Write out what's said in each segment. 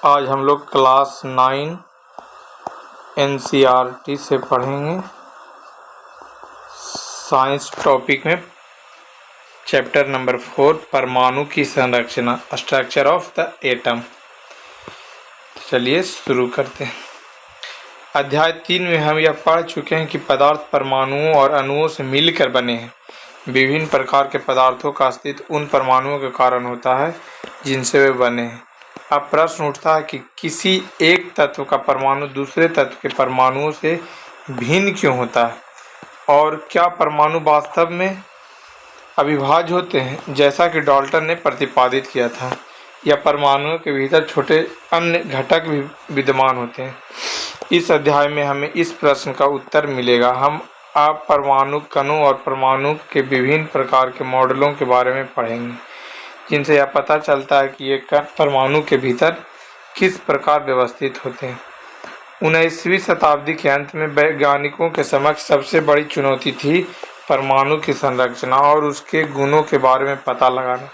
आज हम लोग क्लास 9 NCERT से पढ़ेंगे साइंस टॉपिक में चैप्टर नंबर 4 परमाणु की संरचना स्ट्रक्चर ऑफ द एटम। चलिए शुरू करते हैं। अध्याय 3 में हम यह पढ़ चुके हैं कि पदार्थ परमाणुओं और अणुओं से मिलकर बने हैं। विभिन्न प्रकार के पदार्थों का अस्तित्व उन परमाणुओं के कारण होता है जिनसे वे बने हैं। अब प्रश्न उठता है कि किसी एक तत्व का परमाणु दूसरे तत्व के परमाणुओं से भिन्न क्यों होता है और क्या परमाणु वास्तव में अविभाज्य होते हैं जैसा कि डाल्टन ने प्रतिपादित किया था, या परमाणुओं के भीतर छोटे अन्य घटक भी विद्यमान होते हैं। इस अध्याय में हमें इस प्रश्न का उत्तर मिलेगा। हम अब परमाणु कणों और परमाणु के विभिन्न प्रकार के मॉडलों के बारे में पढ़ेंगे, जिनसे यह पता चलता है कि ये कण परमाणु के भीतर किस प्रकार व्यवस्थित होते हैं। 19वीं शताब्दी के अंत में वैज्ञानिकों के समक्ष सबसे बड़ी चुनौती थी परमाणु की संरचना और उसके गुणों के बारे में पता लगाना।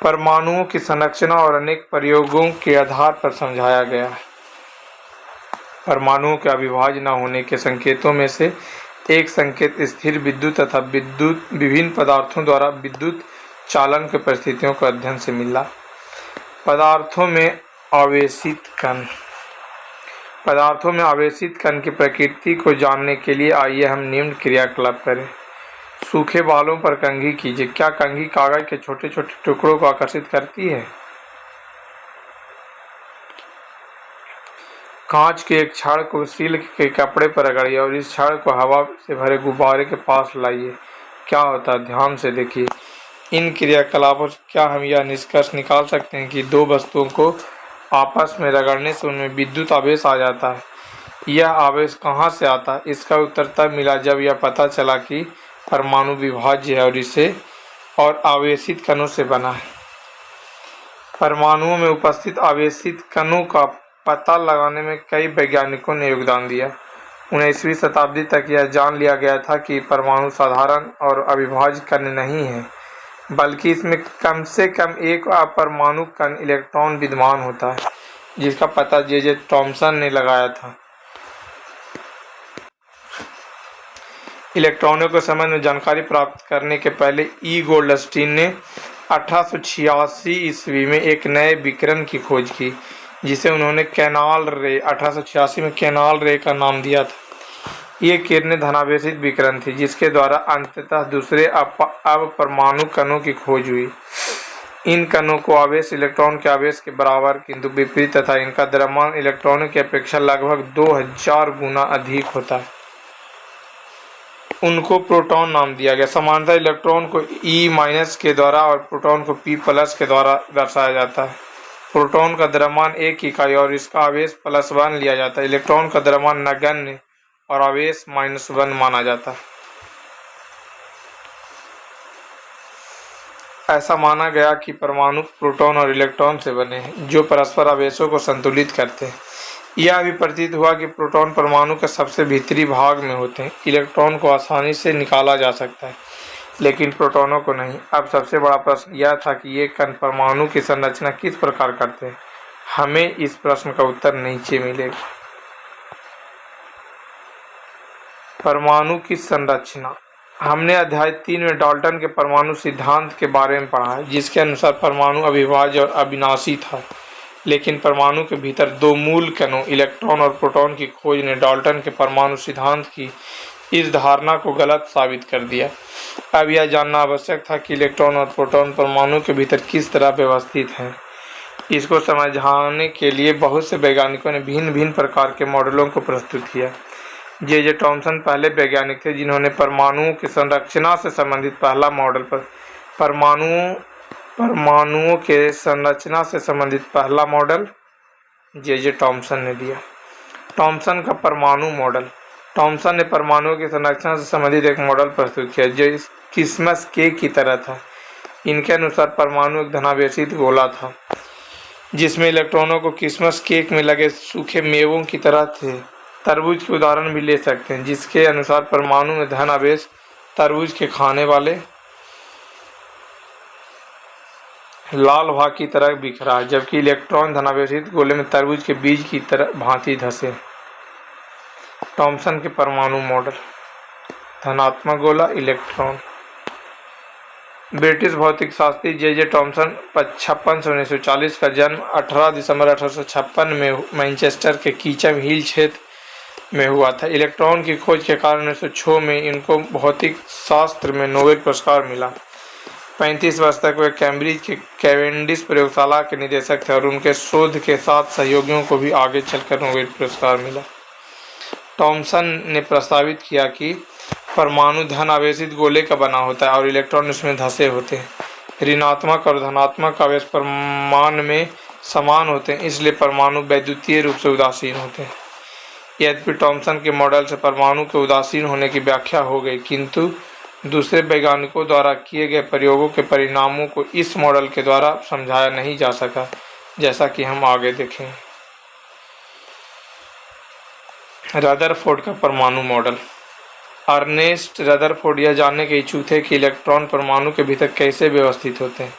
परमाणुओं की संरचना और अनेक प्रयोगों के आधार पर समझाया गया है। परमाणुओं के अविभाज्य न होने के संकेतों में से एक संकेत स्थिर विद्युत तथा विभिन्न पदार्थों द्वारा विद्युत चालन के परिस्थितियों के अध्ययन से मिला। पदार्थों में आवेशित कण की प्रकृति को जानने के लिए आइए हम निम्न क्रियाकलाप करें। सूखे बालों पर कंघी कीजिए। क्या कंघी कागज के छोटे छोटे टुकड़ों को आकर्षित करती है? कांच के एक छड़ को सिल्क के कपड़े पर रगड़िए और इस छड़ को हवा से भरे गुब्बारे के पास लाइए। क्या होता है? ध्यान से देखिए। इन क्रियाकलापों से क्या हम यह निष्कर्ष निकाल सकते हैं कि दो वस्तुओं को आपस में रगड़ने से उनमें विद्युत आवेश आ जाता है? यह आवेश कहाँ से आता है? इसका उत्तर तब मिला जब यह पता चला कि परमाणु विभाज्य है और इसे और आवेशित कणों से बना है। परमाणुओं में उपस्थित आवेशित कणों का पता लगाने में कई वैज्ञानिकों ने योगदान दिया। 19वीं शताब्दी तक यह जान लिया गया था कि परमाणु साधारण और अविभाज्य कण नहीं है, बल्कि इसमें कम से कम एक अपरमाणु कण इलेक्ट्रॉन विद्यमान होता है, जिसका पता जे थॉमसन ने लगाया था। इलेक्ट्रॉनों के संबंध में जानकारी प्राप्त करने के पहले ई गोल्डस्टीन ने 1886 ईस्वी में एक नए विकिरण की खोज की, जिसे उन्होंने कैनाल रे 1886 में कैनाल रे का नाम दिया था। ये किरणें धनावेशित विकिरण थी, जिसके द्वारा अंततः दूसरे अपरमाणु कणों की खोज हुई। इन कणों को आवेश इलेक्ट्रॉन के आवेश के बराबर किंतु विपरीत तथा इनका द्रव्यमान इलेक्ट्रॉनों की अपेक्षा लगभग 2000 गुना अधिक होता है। उनको प्रोटॉन नाम दिया गया। सामान्यतः इलेक्ट्रॉन को E- के द्वारा और प्रोटॉन को P+ के द्वारा दर्शाया जाता है। प्रोटॉन का द्रव्यमान 1 इकाई और इसका आवेश +1 लिया जाता है। इलेक्ट्रॉन का द्रव्यमान नगण्य और आवेश -1 माना जाता है। ऐसा माना गया कि परमाणु प्रोटॉन और इलेक्ट्रॉन से बने हैं, जो परस्पर आवेशों को संतुलित करते हैं। यह भी प्रतीत हुआ कि प्रोटॉन परमाणु के सबसे भीतरी भाग में होते हैं। इलेक्ट्रॉन को आसानी से निकाला जा सकता है, लेकिन प्रोटॉनों को नहीं। अब सबसे बड़ा प्रश्न यह था कि ये कण परमाणु की संरचना किस प्रकार करते हैं। हमें इस प्रश्न का उत्तर नीचे मिलेगा। परमाणु की संरचना। हमने अध्याय 3 में डाल्टन के परमाणु सिद्धांत के बारे में पढ़ा है, जिसके अनुसार परमाणु अविभाज्य और अविनाशी था। लेकिन परमाणु के भीतर दो मूल कणों इलेक्ट्रॉन और प्रोटॉन की खोज ने डाल्टन के परमाणु सिद्धांत की इस धारणा को गलत साबित कर दिया। अब यह जानना आवश्यक था कि इलेक्ट्रॉन और प्रोटॉन परमाणु के भीतर किस तरह व्यवस्थित हैं। इसको समझाने के लिए बहुत से वैज्ञानिकों ने भिन्न भिन्न प्रकार के मॉडलों को प्रस्तुत किया। जे थॉमसन पहले वैज्ञानिक थे जिन्होंने परमाणुओं की संरचना से संबंधित पहला मॉडल पर परमाणुओं के संरचना से संबंधित पहला मॉडल जे थॉमसन ने दिया। थॉमसन का परमाणु मॉडल। थॉमसन ने परमाणुओं की संरचना से संबंधित एक मॉडल प्रस्तुत किया जो क्रिसमस केक की तरह था। इनके अनुसार परमाणु एक धनावेशित गोला था, जिसमें इलेक्ट्रॉनों को क्रिसमस केक में लगे सूखे मेवों की तरह थे। तरबूज के उदाहरण भी ले सकते हैं, जिसके अनुसार परमाणु में धन आवेश तरबूज के खाने वाले लाल भाग की तरह बिखरा है, जबकि इलेक्ट्रॉन धनावेशित गोले में तरबूज के बीज की तरह भांति धंसे। थॉमसन के परमाणु मॉडल। धनात्मक गोला इलेक्ट्रॉन। ब्रिटिश भौतिक शास्त्री जे थॉमसन 56 से 1940 का जन्म 18 दिसंबर 1856 में मैनचेस्टर के कीचम हिल क्षेत्र में हुआ था। इलेक्ट्रॉन की खोज के कारण 1906 में इनको भौतिक शास्त्र में नोबेल पुरस्कार मिला। 35 वर्ष तक वे कैम्ब्रिज के कैवेंडिश प्रयोगशाला के निदेशक थे और उनके शोध के साथ सहयोगियों को भी आगे चलकर नोबेल पुरस्कार मिला। थॉमसन ने प्रस्तावित किया कि परमाणु धन आवेशित गोले का बना होता है और इलेक्ट्रॉन उसमें धंसे होते हैं। ऋणात्मक और धनात्मक आवेश परमाणु में समान होते हैं, इसलिए परमाणु वैद्युतीय रूप से उदासीन होते हैं। यद्यपि थॉमसन के मॉडल से परमाणु के उदासीन होने की व्याख्या हो गई, किंतु दूसरे वैज्ञानिकों द्वारा किए गए प्रयोगों के परिणामों को इस मॉडल के द्वारा समझाया नहीं जा सका, जैसा कि हम आगे देखेंगे। रदरफोर्ड का परमाणु मॉडल। अर्नेस्ट रदरफोर्ड यह जानने के इच्छुक थे कि इलेक्ट्रॉन परमाणु के भीतर कैसे व्यवस्थित होते हैं।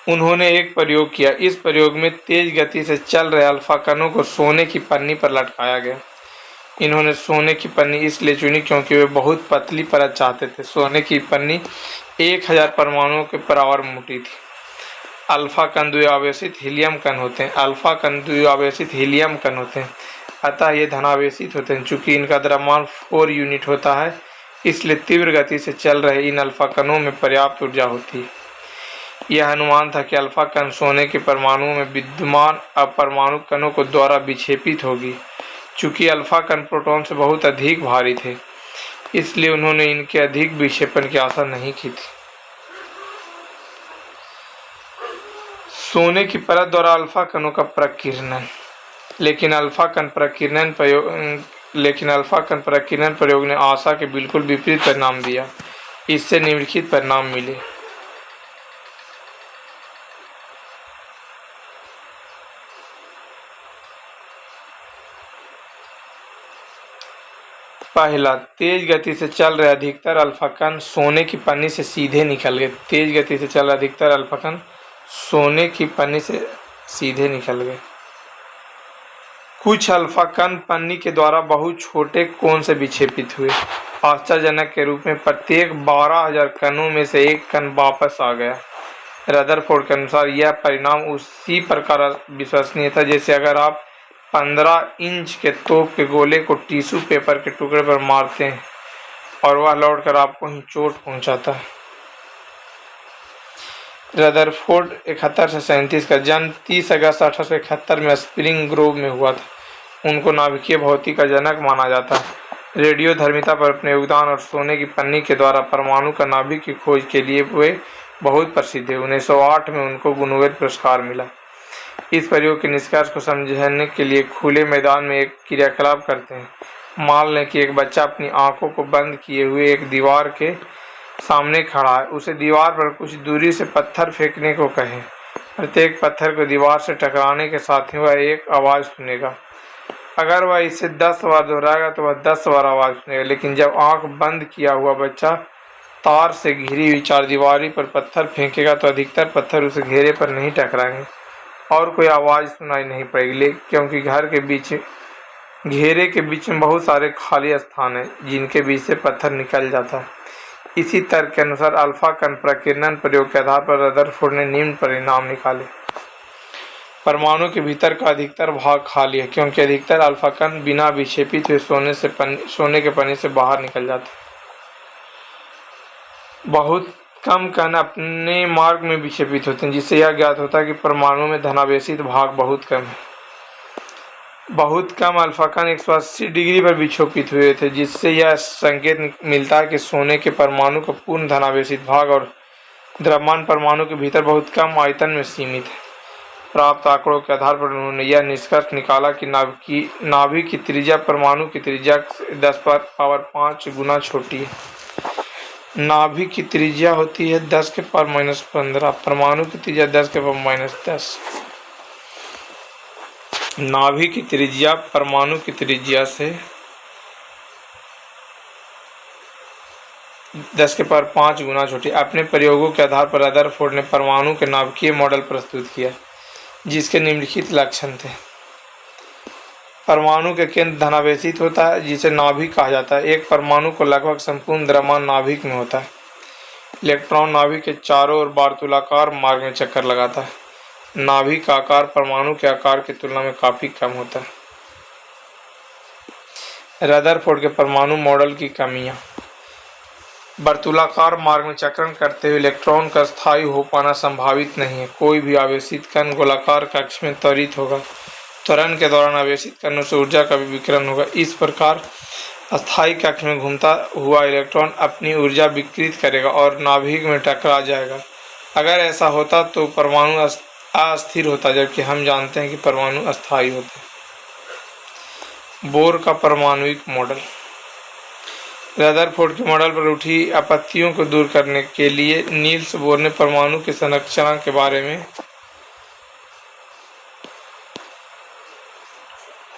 उन्होंने एक प्रयोग किया। इस प्रयोग में तेज गति से चल रहे अल्फा कणों को सोने की पन्नी पर लटकाया गया। इन्होंने सोने की पन्नी इसलिए चुनी क्योंकि वे बहुत पतली परत चाहते थे। सोने की पन्नी 1000 परमाणुओं के बराबर मोटी थी। अल्फा कण द्विआवेशित हीलियम कण होते हैं। अल्फा कण द्विआवेशित हीलियम कण होते हैं, अतः ये धनावेशित होते हैं। चूंकि इनका द्रव्यमान 4 यूनिट होता है, इसलिए तीव्र गति से चल रहे इन अल्फा कणों में पर्याप्त ऊर्जा होती है। यह अनुमान था कि अल्फा कण सोने के परमाणुओं में विद्यमान अपरमाणु कणों को द्वारा विक्षेपित होगी। चूंकि अल्फा कण प्रोटॉन से बहुत अधिक भारी थे, इसलिए उन्होंने इनके अधिक विक्षेपण की आशा नहीं की थी। सोने की परत द्वारा अल्फा कणों का प्रकीर्णन। लेकिन अल्फा कण प्रकीर्णन प्रयोग ने आशा के बिल्कुल विपरीत परिणाम दिया। इससे निम्नलिखित परिणाम मिले। पहला, तेज गति से चल रहे अधिकतर अल्फा कण सोने की पन्नी से सीधे निकल गए। तेज गति से चल रहे अधिकतर अल्फा कण सोने की पन्नी से सीधे निकल गए। कुछ अल्फा कण पन्नी के द्वारा बहुत छोटे कोण से विक्षेपित हुए। आश्चर्यजनक के रूप में प्रत्येक 12,000 कणों में से एक कण वापस आ गया। रदरफोर्ड के अनुसार यह परिणाम उसी प्रकार विश्वसनीय था जैसे अगर आप 15 इंच के तोप के गोले को टिश्यू पेपर के टुकड़े पर मारते हैं और वह लौटकर आपको ही चोट पहुंचाता है। रदरफोर्ड 71 से 37 का जन्म 30 अगस्त 1871 में स्प्रिंग ग्रोव में हुआ था। उनको नाभिकीय भौतिकी का जनक माना जाता है। रेडियोधर्मिता पर अपने योगदान और सोने की पन्नी के द्वारा परमाणु का नाभिक की खोज के लिए वे बहुत प्रसिद्ध है। 1908 में उनको नोबेल पुरस्कार मिला। इस प्रयोग के निष्कर्ष को समझने के लिए खुले मैदान में एक क्रियाकलाप करते हैं। मान लें कि एक बच्चा अपनी आंखों को बंद किए हुए एक दीवार के सामने खड़ा है। उसे दीवार पर कुछ दूरी से पत्थर फेंकने को कहें। प्रत्येक पत्थर को दीवार से टकराने के साथ ही वह एक आवाज़ सुनेगा। अगर वह इसे 10 बार दोहराएगा तो वह 10 बार आवाज़ सुनेगा। लेकिन जब आंख बंद किया हुआ बच्चा तार से घिरी हुई चारदीवारी पर पत्थर फेंकेगा तो अधिकतर पत्थर उस घेरे पर नहीं टकराएंगे और कोई आवाज़ सुनाई नहीं पड़ेगी, क्योंकि घेरे के बीच में बहुत सारे खाली स्थान हैं जिनके बीच से पत्थर निकल जाता है। इसी तर्क के अनुसार अल्फा कण प्रकीर्णन प्रयोग के आधार पर रदरफोर्ड ने निम्न परिणाम निकाले। परमाणु के भीतर का अधिकतर भाग खाली है, क्योंकि अधिकतर अल्फा कण बिना विक्षेपित हुए सोने के पन्नी से बाहर निकल जाते हैं। बहुत कम कण अपने मार्ग में विक्षेपित होते हैं, जिससे यह ज्ञात होता है कि परमाणु में धनावेशित भाग बहुत कम है। बहुत कम अल्फा कण 180 डिग्री पर विक्षेपित हुए थे, जिससे यह संकेत मिलता है कि सोने के परमाणु का पूर्ण धनावेशित भाग और द्रव्यमान परमाणु के भीतर बहुत कम आयतन में सीमित है। प्राप्त आंकड़ों के आधार पर उन्होंने यह निष्कर्ष निकाला कि नाभिक की त्रिज्या परमाणु की त्रिज्या से 10⁻5 गुना छोटी है। नाभिक की त्रिज्या होती है 10⁻⁻15, परमाणु की त्रिज्या 10⁻⁻10। नाभिक की त्रिज्या परमाणु की त्रिज्या से 10⁵ गुना छोटी। अपने प्रयोगों के आधार पर रदरफोर्ड ने परमाणु के नाभिकीय मॉडल प्रस्तुत किया जिसके निम्नलिखित लक्षण थे। परमाणु के केंद्र धनावेशित होता है जिसे नाभिक कहा जाता है। एक परमाणु को लगभग संपूर्ण द्रव्यमान नाभिक में होता है। इलेक्ट्रॉन नाभिक के चारों ओर वार्तुलाकार मार्ग में चक्कर लगाता है। नाभिक का आकार परमाणु के आकार की तुलना में काफी कम होता है। रदरफोर्ड के परमाणु मॉडल की कमियां। वर्तुलाकार मार्ग में चक्रण करते हुए इलेक्ट्रॉन का स्थायी हो पाना संभावित नहीं है। कोई भी आवेशित कण गोलाकार कक्ष में त्वरित होगा। त्वरण के दौरान आवेशित कणों से ऊर्जा का भी विकिरण होगा। इस प्रकार अस्थायी कक्ष में घूमता हुआ इलेक्ट्रॉन अपनी ऊर्जा विकृत करेगा और नाभिक में टकरा जाएगा। अगर ऐसा होता तो परमाणु अस्थिर होता, जबकि हम जानते हैं कि परमाणु अस्थायी होते हैं। बोर का परमाणुिक मॉडल। रदरफोर्ड के मॉडल पर उठी आपत्तियों को दूर करने के लिए नील्स बोर ने परमाणु की संरचना के बारे में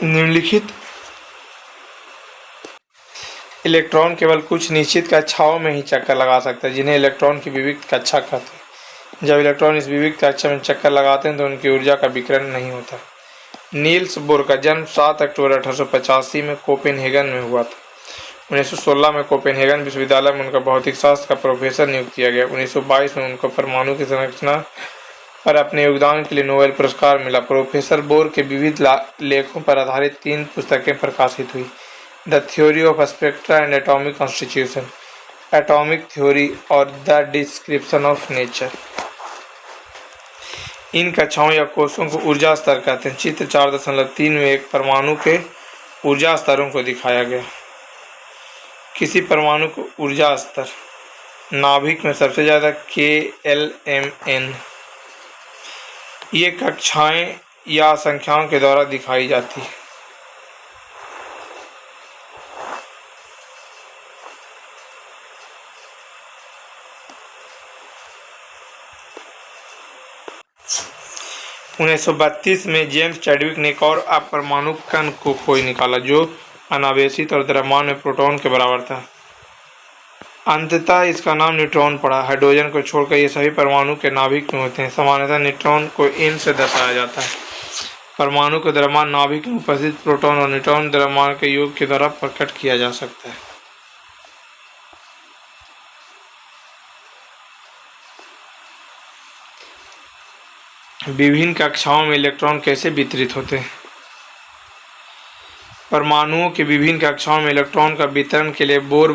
निम्नलिखित इलेक्ट्रॉन केवल कुछ निश्चित कक्षाओं में ही चक्कर लगा सकता है, जिन्हें इलेक्ट्रॉन की विविक्त कक्षा कहते हैं। जब इलेक्ट्रॉन इस विविक्त कक्षा में चक्कर लगाते हैं तो उनकी ऊर्जा का विकिरण नहीं होता। नील्स बोर का जन्म 7 अक्टूबर 1885 में कोपेनहेगन में हुआ था। 1916 में कोपेनहेगन विश्वविद्यालय में उनका भौतिक शास्त्र का प्रोफेसर नियुक्त किया गया। 1922 में उनको परमाणु की संरचना पर अपने योगदान के लिए नोबेल पुरस्कार मिला। प्रोफेसर बोर के विविध लेखों पर आधारित 3 पुस्तकें प्रकाशित हुई। The theory of spectra and atomic constitution, atomic theory और द डिस्क्रिप्शन ऑफ नेचर। इन कक्षाओं या कोषों को ऊर्जा स्तर कहते हैं। चित्र 4.3 में एक परमाणु के ऊर्जा स्तरों को दिखाया गया। किसी परमाणु को ऊर्जा स्तर। नाभिक में सबसे ज्यादा KLMN। ये कक्षाएं या संख्याओं के द्वारा दिखाई जाती है। उन्नीस 1932 में जेम्स चैडविक ने एक और अपरमाणु कण को खोज निकाला जो अनावेशित और द्रव्यमान में प्रोटॉन के बराबर था। अंततः इसका नाम न्यूट्रॉन पड़ा। हाइड्रोजन को छोड़कर ये सभी परमाणु के नाभिक में होते हैं। सामान्यतः न्यूट्रॉन को N से दर्शाया जाता है। परमाणु के द्रव्यमान नाभिक में उपस्थित प्रोटॉन और न्यूट्रॉन द्रव्यमान के योग के द्वारा प्रकट किया जा सकता है। विभिन्न कक्षाओं में इलेक्ट्रॉन कैसे वितरित होते हैं। परमाणुओं के विभिन्न कक्षाओं में इलेक्ट्रॉन का वितरण के लिए बोर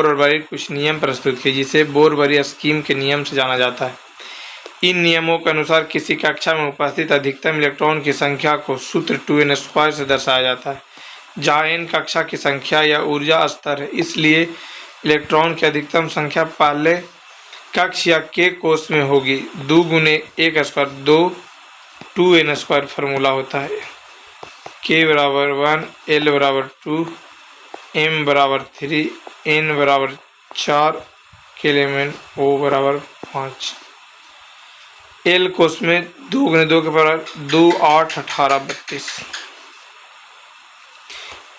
और बरी कुछ नियम प्रस्तुत किए, जिसे बोर-बरी स्कीम के नियम से जाना जाता है। इन नियमों के अनुसार किसी कक्षा में उपस्थित अधिकतम इलेक्ट्रॉन की संख्या को सूत्र 2n² से दर्शाया जाता है, जहाँ n कक्षा की संख्या या ऊर्जा स्तर है। इसलिए इलेक्ट्रॉन की अधिकतम संख्या पहले कक्ष या K कोष में होगी। 2 गुने 1² 2n² फार्मूला होता है। K बराबर 1, L बराबर 2, M बराबर 3, N बराबर 4, KLMN O बराबर 5। L कोष में 2 गुने 2 के बराबर 2, 8, 18, 32।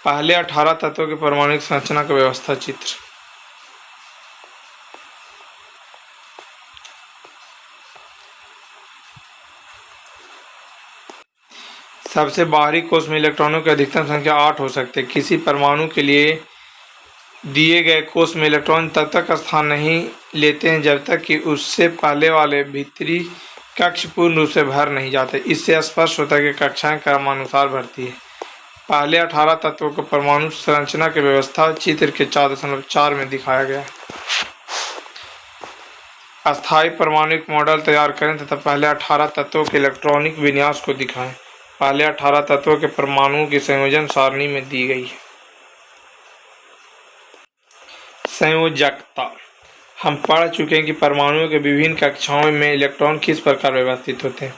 पहले 18 तत्वों के परमाणुिक संरचना का व्यवस्था चित्र। सबसे बाहरी कोष में इलेक्ट्रॉनों की अधिकतम संख्या 8 हो सकती है। किसी परमाणु के लिए दिए गए कोष में इलेक्ट्रॉन तब तक स्थान नहीं लेते हैं जब तक कि उससे पहले वाले भीतरी कक्ष पूर्ण रूप से भर नहीं जाते। इससे स्पष्ट होता है कि कक्षाएं क्रमानुसार भरती है। पहले 18 तत्वों को परमाणु संरचना की व्यवस्था चित्र के 4.4 में दिखाया गया। अस्थायी परमाणुिक मॉडल तैयार करें तथा पहले 18 तत्वों के इलेक्ट्रॉनिक विन्यास को दिखाएं। पहले 18 तत्वों के परमाणुओं की संयोजन सारणी में दी गई है। संयोजकता। हम पढ़ चुके हैं कि परमाणुओं के विभिन्न कक्षाओं में इलेक्ट्रॉन किस प्रकार व्यवस्थित होते हैं।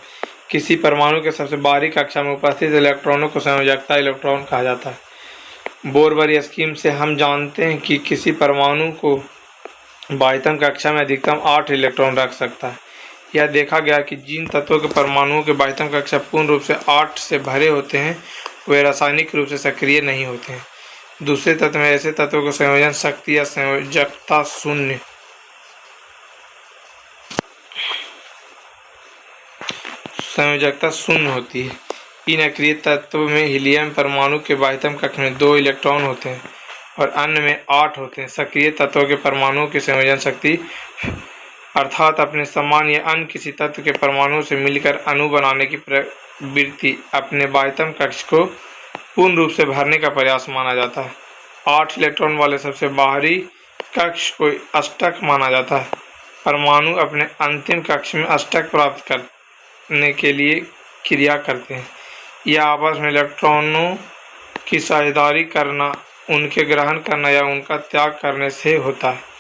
किसी परमाणु के सबसे बाहरी कक्षा में उपस्थित इलेक्ट्रॉनों को संयोजकता इलेक्ट्रॉन कहा जाता है। बोर-बरी स्कीम से हम जानते हैं कि किसी परमाणु को बाह्यतम कक्षा में अधिकतम 8 इलेक्ट्रॉन रख सकता है। यह देखा गया कि जिन तत्वों के परमाणुओं के बाह्यतम कक्षा पूर्ण रूप से 8 से भरे होते हैं वे रासायनिक रूप से सक्रिय नहीं होते हैं। दूसरे तत्व में ऐसे तत्वों को संयोजन शक्ति या संयोजकता शून्य होती है। इन अक्रिय तत्वों में हीलियम परमाणु के बाह्यतम कक्ष में 2 इलेक्ट्रॉन होते हैं और अन्य में 8 होते हैं। सक्रिय तत्वों के परमाणुओं की संयोजन शक्ति अर्थात अपने समान या अन्य किसी तत्व के परमाणुओं से मिलकर अणु बनाने की प्रवृत्ति अपने बाह्यतम कक्ष को पूर्ण रूप से भरने का प्रयास माना जाता है। 8 इलेक्ट्रॉन वाले सबसे बाहरी कक्ष को अष्टक माना जाता है। परमाणु अपने अंतिम कक्ष में अष्टक प्राप्त करने के लिए क्रिया करते हैं। यह आपस में इलेक्ट्रॉनों की साझेदारी करना, उनके ग्रहण करना या उनका त्याग करने से होता है।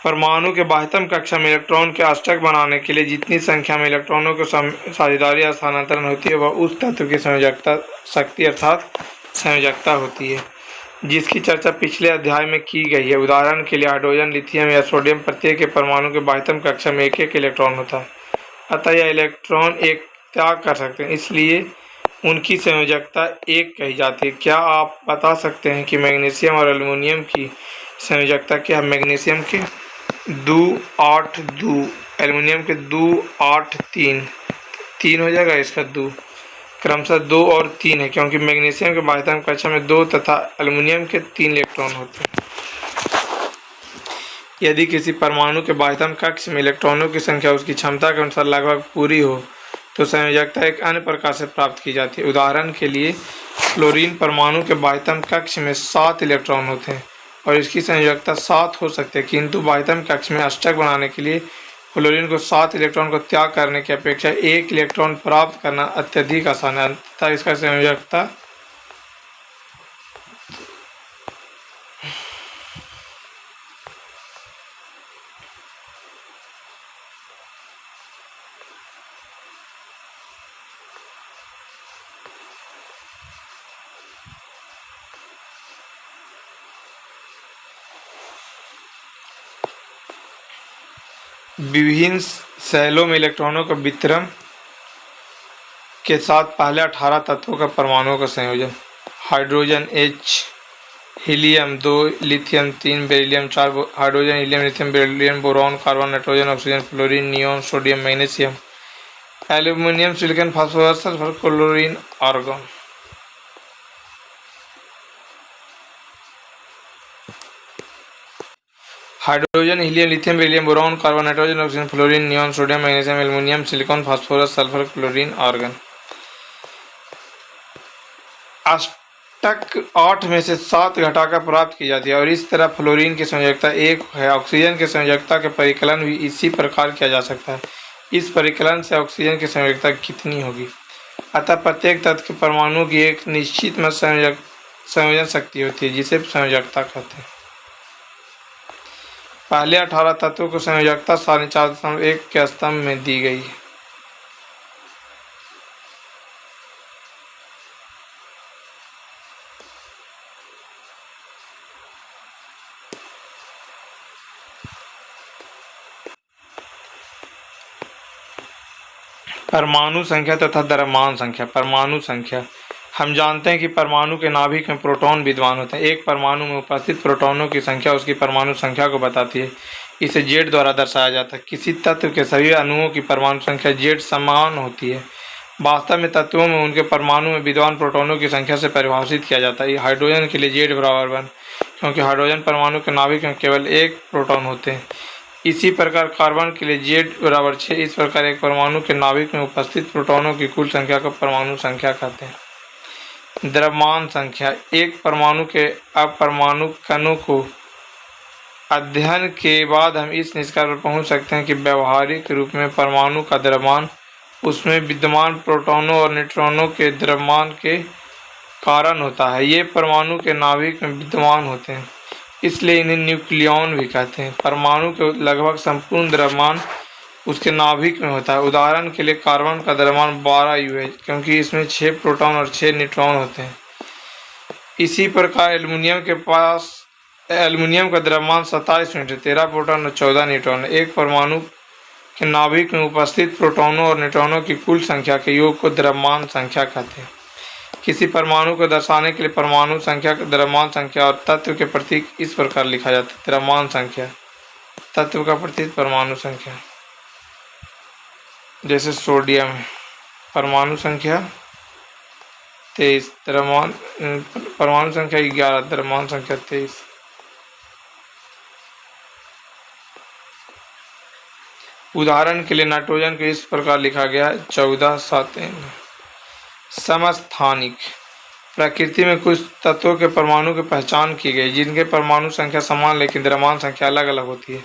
परमाणु के बाह्यतम कक्षा में इलेक्ट्रॉन के अष्टक बनाने के लिए जितनी संख्या में इलेक्ट्रॉनों की साझेदारी या स्थानांतरण होती है वह उस तत्व की संयोजकता शक्ति अर्थात संयोजकता होती है, जिसकी चर्चा पिछले अध्याय में की गई है। उदाहरण के लिए हाइड्रोजन, लिथियम या सोडियम प्रत्येक के परमाणु के बाह्यतम कक्षा में एक इलेक्ट्रॉन होता है, अतः यह इलेक्ट्रॉन एक त्याग कर सकते हैं, इसलिए उनकी संयोजकता एक कही जाती है। क्या आप बता सकते हैं कि मैग्नीशियम और एल्युमिनियम की संयोजकता क्या है? मैग्नीशियम के 2 8 2, एल्युमिनियम के 2 8 3 3 हो जाएगा, इसका 2 क्रमशः 2 और 3 है, क्योंकि मैग्नीशियम के बाह्यतम कक्षा में 2 तथा एल्युमिनियम के 3 इलेक्ट्रॉन होते हैं। यदि किसी परमाणु के बाह्यतम कक्ष में इलेक्ट्रॉनों की संख्या उसकी क्षमता के अनुसार लगभग पूरी हो तो संयोजकता एक अन्य प्रकार से प्राप्त की जाती है। उदाहरण के लिए फ्लोरीन परमाणु के बाह्यतम कक्ष में 7 इलेक्ट्रॉन होते हैं और इसकी संयोजकता 7 हो सकती है, किंतु बाह्यतम कक्ष में अष्टक बनाने के लिए फ्लोरीन को 7 इलेक्ट्रॉन को त्याग करने की अपेक्षा 1 इलेक्ट्रॉन प्राप्त करना अत्यधिक आसान है, अतः इसका संयोजकता विभिन्न सेलों में इलेक्ट्रॉनों का वितरण के साथ पहले 18 तत्वों का परमाणुओं का संयोजन। Hydrogen H, helium 2, lithium 3, beryllium 4, hydrogen, helium, lithium, beryllium, boron, carbon, nitrogen, oxygen, fluorine, neon, sodium, magnesium, aluminium, silicon, phosphorus, sulphur, chlorine, argon. Hydrogen, helium, lithium, beryllium, boron, carbon, nitrogen, oxygen, fluorine, neon, sodium, magnesium, aluminium, silicon, phosphorus, sulphur, chlorine, argon. अष्टक 8 में से 7 घटाकर प्राप्त की जाती है और इस तरह फ्लोरीन की संयोजकता 1 है। ऑक्सीजन की संयोजकता के परिकलन भी इसी प्रकार किया जा सकता है। इस परिकलन से ऑक्सीजन की संयोजकता कितनी होगी? अतः प्रत्येक तत्व के परमाणु की एक निश्चित संयोजन शक्ति होती है, जिसे संयोजकता कहते हैं। पहले 18 तत्वों को संयोजकता 4.1 के स्तंभ में दी गई है। परमाणु संख्या तथा द्रव्यमान संख्या। परमाणु संख्या। हम जानते हैं कि परमाणु के नाभिक में प्रोटॉन विद्यमान होते हैं। एक परमाणु में उपस्थित प्रोटॉनों की संख्या उसकी परमाणु संख्या को बताती है। इसे Z द्वारा दर्शाया जाता है। किसी तत्व के सभी अणुओं की परमाणु संख्या Z समान होती है। वास्तव में तत्वों में उनके परमाणु में विद्यमान प्रोटॉनों की संख्या से परिभाषित किया जाता है। हाइड्रोजन के लिए Z बराबर 1, क्योंकि हाइड्रोजन परमाणु के नाभिक में केवल 1 प्रोटॉन होते हैं। इसी प्रकार कार्बन के लिए Z बराबर 6। इस प्रकार एक परमाणु के नाभिक में उपस्थित प्रोटॉनों की कुल संख्या को परमाणु संख्या कहते हैं। द्रव्यमान संख्या। एक परमाणु के अपरमाणु कणों को अध्ययन के बाद हम इस निष्कर्ष पर पहुंच सकते हैं कि व्यावहारिक रूप में परमाणु का द्रव्यमान उसमें विद्यमान प्रोटॉनों और न्यूट्रॉनों के द्रव्यमान के कारण होता है। ये परमाणु के नाभिक में विद्यमान होते हैं, इसलिए इन्हें न्यूक्लियॉन भी कहते हैं। परमाणु के लगभग संपूर्ण द्रव्यमान उसके नाभिक में होता है। उदाहरण के लिए कार्बन का द्रव्यमान 12 U है, क्योंकि इसमें 6 प्रोटॉन और 6 न्यूट्रॉन होते हैं। इसी प्रकार एल्युमिनियम का द्रव्यमान 27 यूनिट है, 13 प्रोटॉन और 14 न्यूट्रॉन है। एक परमाणु के नाभिक में उपस्थित प्रोटॉनों और न्यूट्रॉनों की कुल संख्या के योग को द्रव्यमान संख्या कहते हैं। किसी परमाणु को दर्शाने के लिए परमाणु संख्या, द्रव्यमान संख्या और तत्व के प्रतीक इस प्रकार लिखा जाता है। द्रव्यमान संख्या, तत्व का प्रतीक परमाणु संख्या। जैसे सोडियम है, परमाणु संख्या 23, द्रव्यमान परमाणु संख्या 11, द्रव्यमान संख्या 23। उदाहरण के लिए नाइट्रोजन को इस प्रकार लिखा गया है 14 7। समस्थानिक, प्रकृति में कुछ तत्वों के परमाणु की पहचान की गई जिनके परमाणु संख्या समान लेकिन द्रव्यमान संख्या अलग अलग होती है।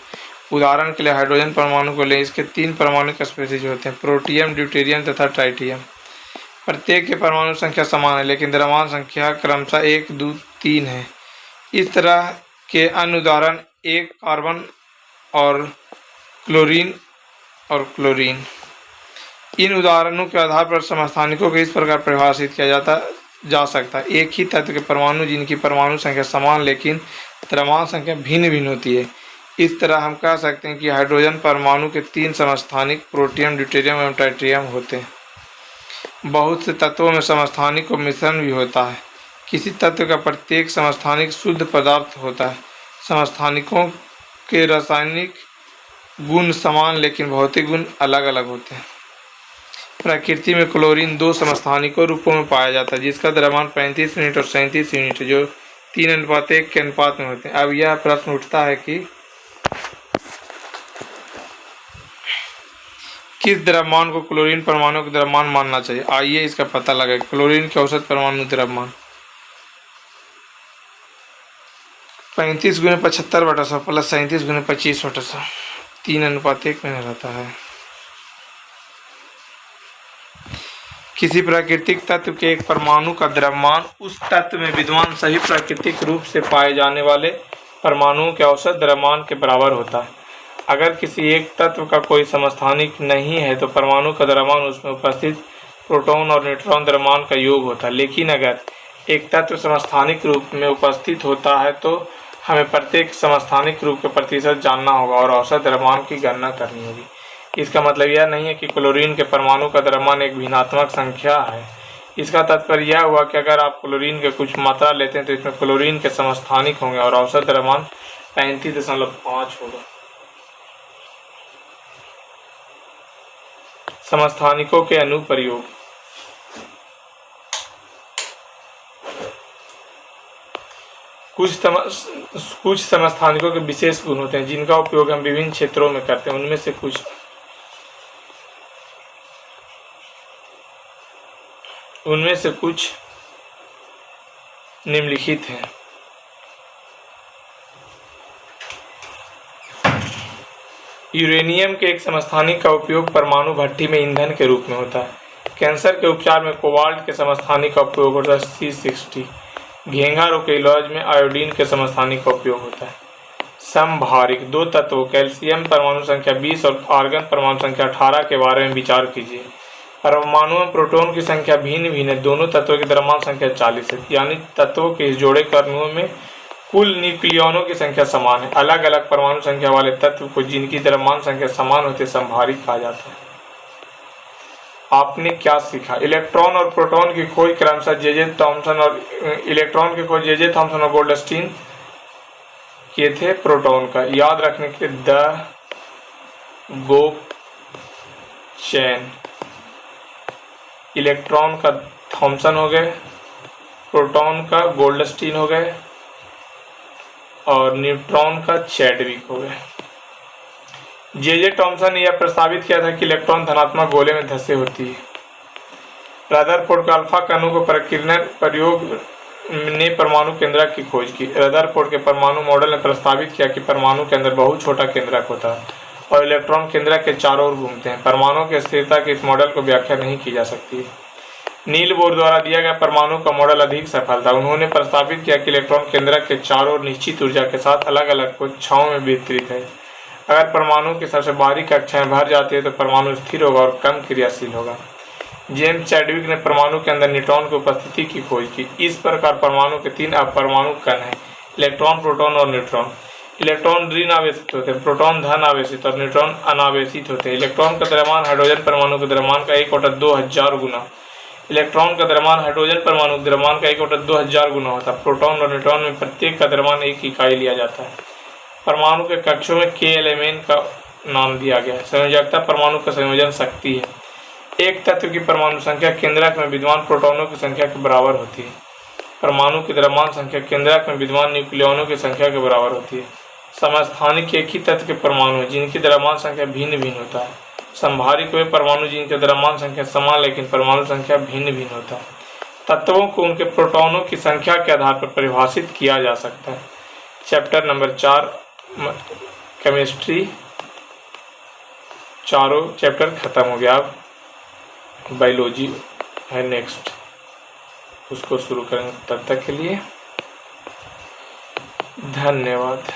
उदाहरण के लिए हाइड्रोजन परमाणु को लें, इसके 3 परमाणु स्पीशीज होते हैं, प्रोटियम, ड्यूटेरियम तथा ट्राइटियम। प्रत्येक के परमाणु संख्या समान है लेकिन द्रव्यमान संख्या क्रमशः 1 2 3 है। इस तरह के अन्य उदाहरण एक कार्बन और क्लोरीन और क्लोरीन। इन उदाहरणों के आधार पर समस्थानिकों को इस प्रकार परिभाषित किया जा सकता है। एक ही तत्व के परमाणु जिनकी परमाणु संख्या समान लेकिन द्रव्यमान संख्या भिन्न भिन्न होती है। इस तरह हम कह सकते हैं कि हाइड्रोजन परमाणु के 3 समस्थानिक प्रोटियम, ड्यूटेरियम एवं ट्राइटियम होते हैं। बहुत से तत्वों में समस्थानिक और मिश्रण भी होता है। किसी तत्व का प्रत्येक समस्थानिक शुद्ध पदार्थ होता है। समस्थानिकों के रासायनिक गुण समान लेकिन भौतिक गुण अलग अलग होते हैं। प्रकृति में क्लोरीन 2 समस्थानिकों रूपों में पाया जाता है जिसका द्रव्यमान 35 यूनिट और 37 यूनिट है, जो 3:1 के अनुपात में होते हैं। अब यह प्रश्न उठता है कि किस द्रव्यमान को क्लोरीन परमाणु का द्रव्यमान मानना चाहिए। आइए इसका पता लगाएं। क्लोरीन के औसत परमाणु द्रव्यमान 35 × 75/100 प्लस 37 × 25/100, 3:1 में रहता है। किसी प्राकृतिक तत्व के एक परमाणु का द्रव्यमान उस तत्व में विद्यमान सभी प्राकृतिक रूप से पाए जाने वाले परमाणुओं के औसत द्रव्यमान के बराबर होता है। अगर किसी एक तत्व का कोई समस्थानिक नहीं है तो परमाणु का द्रव्यमान उसमें उपस्थित प्रोटॉन और न्यूट्रॉन द्रव्यमान का योग होता है। लेकिन अगर एक तत्व समस्थानिक रूप में उपस्थित होता है तो हमें प्रत्येक समस्थानिक रूप के प्रतिशत जानना होगा और औसत द्रव्यमान की गणना करनी होगी। इसका मतलब यह नहीं है कि क्लोरीन के परमाणु का द्रव्यमान एक भिन्नात्मक संख्या है। इसका तात्पर्य यह हुआ कि अगर आप क्लोरीन के कुछ मात्रा लेते हैं तो इसमें क्लोरीन के समस्थानिक होंगे और औसत द्रव्यमान 35.5 होगा। समस्थानिकों के अनुप्रयोग। कुछ समस्थानिकों के विशेष गुण होते हैं जिनका उपयोग हम विभिन्न क्षेत्रों में करते हैं। उनमें से कुछ निम्नलिखित हैं। यूरेनियम के एक समस्थानिक का उपयोग परमाणु भट्ठी में ईंधन के रूप में होता है। कैंसर के उपचार में कोबाल्ट के समस्थानिक का उपयोग होता है C60। घेंघा रोग के इलाज में आयोडीन के समस्थानिक का उपयोग होता है। समभारिक, 2 तत्वों कैल्शियम परमाणु संख्या 20 और आर्गन परमाणु संख्या 18 के बारे में विचार कीजिए। परमाणु में प्रोटॉन की संख्या भिन्न भिन्न है। दोनों तत्वों की द्रव्यमान संख्या 40 है, यानी तत्वों के इस जोड़े के अणुओं में कुल न्यूक्लियनों की संख्या समान है। अलग अलग परमाणु संख्या वाले तत्व को जिनकी द्रव्यमान संख्या समान होती है समभारिक कहा जाता है। आपने क्या सीखा? इलेक्ट्रॉन और प्रोटॉन की खोज क्रमशः जे थॉमसन और इलेक्ट्रॉन की खोज जे थॉमसन और गोल्डस्टीन किए थे। प्रोटॉन का याद रखने के लिए द गोप चैन। इलेक्ट्रॉन का थॉमसन हो गए, प्रोटॉन का गोल्डस्टीन हो गए और न्यूट्रॉन का चैडविक हो गए। जे थॉमसन ने यह प्रस्तावित किया था कि इलेक्ट्रॉन धनात्मक गोले में धंसे होती है। रदरफोर्ड का अल्फा कणों को प्रकीर्णन प्रयोग ने परमाणु केंद्रक की खोज की। रदरफोर्ड के परमाणु मॉडल ने प्रस्तावित किया कि परमाणु के अंदर बहुत छोटा केंद्रक होता है और इलेक्ट्रॉन केंद्रक के चारों ओर घूमते हैं। परमाणु की स्थिरता के इस मॉडल को व्याख्या नहीं की जा सकती। नील बोर द्वारा दिया गया परमाणु का मॉडल अधिक सफल था। उन्होंने प्रस्तावित किया कि इलेक्ट्रॉन केंद्रक के चारों ओर निश्चित ऊर्जा के साथ अलग अलग कक्षाओं में वितरित है। अगर परमाणु की सबसे बाहरी कक्षाएं भर जाती है तो परमाणु स्थिर होगा और कम क्रियाशील होगा। जेम्स चैडविक ने परमाणु के अंदर न्यूट्रॉन की उपस्थिति की खोज की। इस प्रकार परमाणु के 3 अपरमाणु कण हैं, इलेक्ट्रॉन, प्रोटॉन और न्यूट्रॉन। इलेक्ट्रॉन ऋण आवेशित होते हैं, प्रोटॉन धन आवेशित और न्यूट्रॉन अनावेशित होते हैं। इलेक्ट्रॉन का द्रव्यमान हाइड्रोजन परमाणु के द्रव्यमान का 1/2000 गुना इलेक्ट्रॉन का द्रव्यमान हाइड्रोजन परमाणु द्रव्यमान का 1/2000 गुना होता है। प्रोटॉन और न्यूट्रॉन में प्रत्येक का द्रव्यमान 1 इकाई लिया जाता है। परमाणु के कक्षों में k एलिमेंट का नाम दिया गया है। संयोजकता परमाणु का संयोजन शक्ति है। एक तत्व की परमाणु संख्या केंद्रक में विद्यमान प्रोटॉनों की संख्या के बराबर होती है। परमाणु की द्रव्यमान संख्या केंद्रक में विद्यमान न्यूक्लियनों की संख्या के बराबर होती है। समस्थानिक एक ही तत्व के परमाणु हैं जिनकी द्रव्यमान संख्या भिन्न भिन्न होता है। संभारिक वे परमाणु जिनके द्रव्यमान संख्या समान लेकिन परमाणु संख्या भिन्न भिन्न होता है। तत्वों को उनके प्रोटॉनों की संख्या के आधार पर परिभाषित किया जा सकता है। चैप्टर नंबर 4 केमिस्ट्री, चारों चैप्टर खत्म हो गया। अब बायोलॉजी है नेक्स्ट, उसको शुरू करेंगे। तब तक के लिए धन्यवाद।